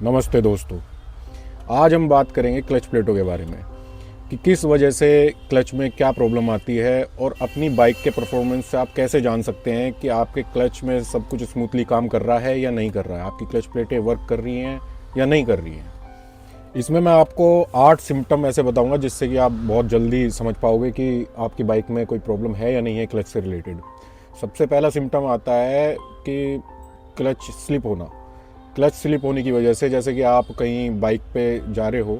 नमस्ते दोस्तों। आज हम बात करेंगे क्लच प्लेटों के बारे में कि किस वजह से क्लच में क्या प्रॉब्लम आती है और अपनी बाइक के परफॉर्मेंस से आप कैसे जान सकते हैं कि आपके क्लच में सब कुछ स्मूथली काम कर रहा है या नहीं कर रहा है, आपकी क्लच प्लेटें वर्क कर रही हैं या नहीं कर रही हैं। इसमें मैं आपको 8 सिम्टम ऐसे बताऊंगा जिससे कि आप बहुत जल्दी समझ पाओगे कि आपकी बाइक में कोई प्रॉब्लम है या नहीं है क्लच से रिलेटेड। सबसे पहला सिम्टम आता है कि क्लच स्लिप होना। क्लच स्लिप होने की वजह से, जैसे कि आप कहीं बाइक पे जा रहे हो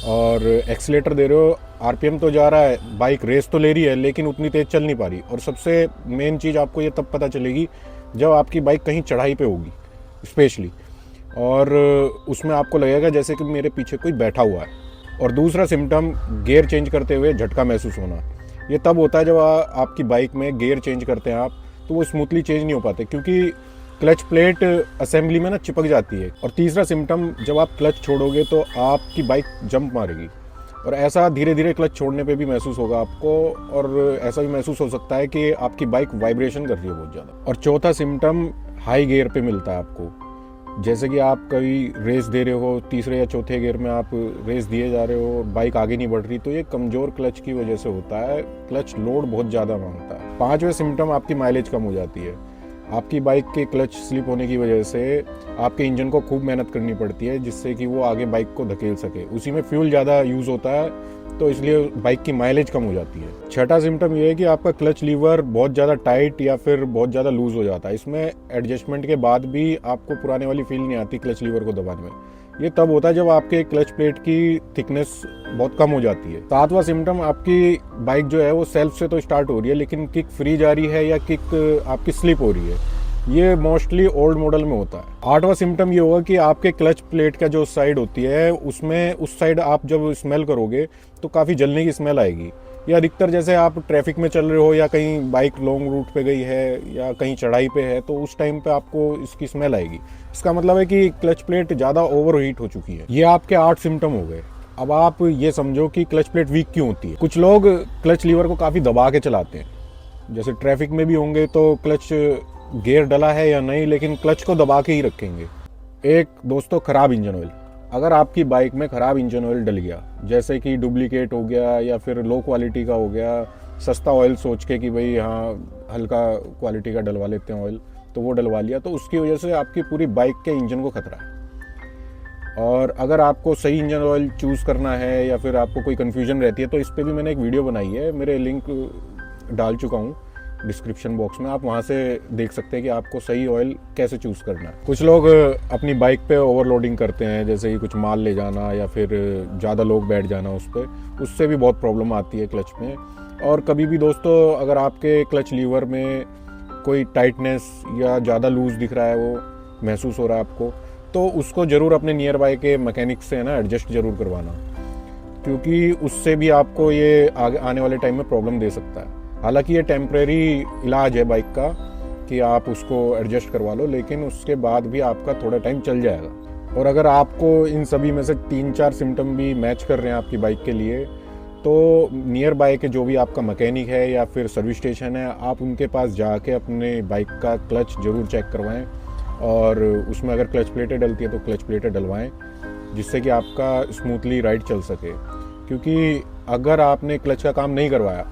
और एक्सीलेटर दे रहे हो, आरपीएम तो जा रहा है, बाइक रेस तो ले रही है लेकिन उतनी तेज़ चल नहीं पा रही। और सबसे मेन चीज़ आपको ये तब पता चलेगी जब आपकी बाइक कहीं चढ़ाई पे होगी स्पेशली, और उसमें आपको लगेगा जैसे कि मेरे पीछे कोई बैठा हुआ है। और दूसरा सिम्टम, गियर चेंज करते हुए झटका महसूस होना। ये तब होता है जब आपकी बाइक में गियर चेंज करते हैं आप, तो वो स्मूथली चेंज नहीं हो पाते क्योंकि क्लच प्लेट असेंबली में ना चिपक जाती है। और तीसरा सिम्टम, जब आप क्लच छोड़ोगे तो आपकी बाइक जंप मारेगी, और ऐसा धीरे धीरे क्लच छोड़ने पे भी महसूस होगा आपको। और ऐसा भी महसूस हो सकता है कि आपकी बाइक वाइब्रेशन कर रही है बहुत ज़्यादा। और चौथा सिम्टम हाई गियर पे मिलता है आपको। जैसे कि आप कभी रेस दे रहे हो, तीसरे या चौथे गियर में आप रेस दिए जा रहे हो, बाइक आगे नहीं बढ़ रही, तो ये कमज़ोर क्लच की वजह से होता है। क्लच लोड बहुत ज़्यादा मांगता है। पांचवें सिम्टम, आपकी माइलेज कम हो जाती है। आपकी बाइक के क्लच स्लिप होने की वजह से आपके इंजन को खूब मेहनत करनी पड़ती है जिससे कि वो आगे बाइक को धकेल सके। उसी में फ्यूल ज़्यादा यूज़ होता है, तो इसलिए बाइक की माइलेज कम हो जाती है। छठा सिम्टम ये है कि आपका क्लच लीवर बहुत ज़्यादा टाइट या फिर बहुत ज़्यादा लूज़ हो जाता है। इसमें एडजस्टमेंट के बाद भी आपको पुराने वाली फील नहीं आती क्लच लीवर को दबाने में। ये तब होता है जब आपके क्लच प्लेट की थिकनेस बहुत कम हो जाती है। सातवां सिम्टम, आपकी बाइक जो है वो सेल्फ से तो स्टार्ट हो रही है लेकिन किक फ्री जा रही है या किक आपकी स्लिप हो रही है। ये मोस्टली ओल्ड मॉडल में होता है। आठवां सिम्टम ये होगा कि आपके क्लच प्लेट का जो साइड होती है उसमें उस साइड आप जब स्मेल करोगे तो काफ़ी जलने की स्मेल आएगी। या अधिकतर जैसे आप ट्रैफिक में चल रहे हो या कहीं बाइक लॉन्ग रूट पे गई है या कहीं चढ़ाई पे है, तो उस टाइम पे आपको इसकी स्मेल आएगी। इसका मतलब है कि क्लच प्लेट ज़्यादा ओवर हीट हो चुकी है। ये आपके 8 सिम्टम हो गए। अब आप ये समझो कि क्लच प्लेट वीक क्यों होती है। कुछ लोग क्लच लीवर को काफ़ी दबा के चलाते हैं, जैसे ट्रैफिक में भी होंगे तो क्लच गियर डला है या नहीं लेकिन क्लच को दबा के ही रखेंगे। एक दोस्तों, खराब इंजन ऑयल। अगर आपकी बाइक में ख़राब इंजन ऑयल डल गया, जैसे कि डुप्लीकेट हो गया या फिर लो क्वालिटी का हो गया, सस्ता ऑयल सोच के कि भाई हाँ हल्का क्वालिटी का डलवा लेते हैं ऑयल, तो वो डलवा लिया, तो उसकी वजह से आपकी पूरी बाइक के इंजन को खतरा है। और अगर आपको सही इंजन ऑयल चूज़ करना है या फिर आपको कोई कन्फ्यूजन रहती है, तो इस पर भी मैंने एक वीडियो बनाई है, मेरे लिंक डाल चुका हूँ डिस्क्रिप्शन बॉक्स में, आप वहाँ से देख सकते हैं कि आपको सही ऑयल कैसे चूज़ करना है। कुछ लोग अपनी बाइक पे ओवरलोडिंग करते हैं, जैसे कि कुछ माल ले जाना या फिर ज़्यादा लोग बैठ जाना उस पर, उससे भी बहुत प्रॉब्लम आती है क्लच में। और कभी भी दोस्तों, अगर आपके क्लच लीवर में कोई टाइटनेस या ज़्यादा लूज़ दिख रहा है, वो महसूस हो रहा है आपको, तो उसको ज़रूर अपने नियर बाय के मैकेनिक से है ना एडजस्ट ज़रूर करवाना, क्योंकि उससे भी आपको ये आगे आने वाले टाइम में प्रॉब्लम दे सकता है। हालांकि ये टेम्परेरी इलाज है बाइक का कि आप उसको एडजस्ट करवा लो, लेकिन उसके बाद भी आपका थोड़ा टाइम चल जाएगा। और अगर आपको इन सभी में से 3-4 सिम्टम भी मैच कर रहे हैं आपकी बाइक के लिए, तो नियर बाय के जो भी आपका मैकेनिक है या फिर सर्विस स्टेशन है, आप उनके पास जाके अपने बाइक का क्लच ज़रूर चेक करवाएं। और उसमें अगर क्लच प्लेटें डलती है तो क्लच प्लेटें डलवाएं, जिससे कि आपका स्मूथली राइड चल सके। क्योंकि अगर आपने क्लच का काम नहीं करवाया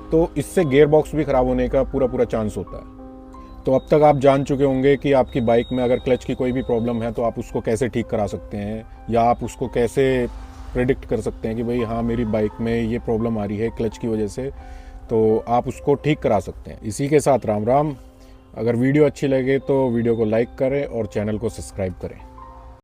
तो इससे गियर बॉक्स भी ख़राब होने का पूरा चांस होता है। तो अब तक आप जान चुके होंगे कि आपकी बाइक में अगर क्लच की कोई भी प्रॉब्लम है तो आप उसको कैसे ठीक करा सकते हैं, या आप उसको कैसे प्रेडिक्ट कर सकते हैं कि भाई हाँ मेरी बाइक में ये प्रॉब्लम आ रही है क्लच की वजह से, तो आप उसको ठीक करा सकते हैं। इसी के साथ राम राम। अगर वीडियो अच्छी लगे तो वीडियो को लाइक करें और चैनल को सब्सक्राइब करें।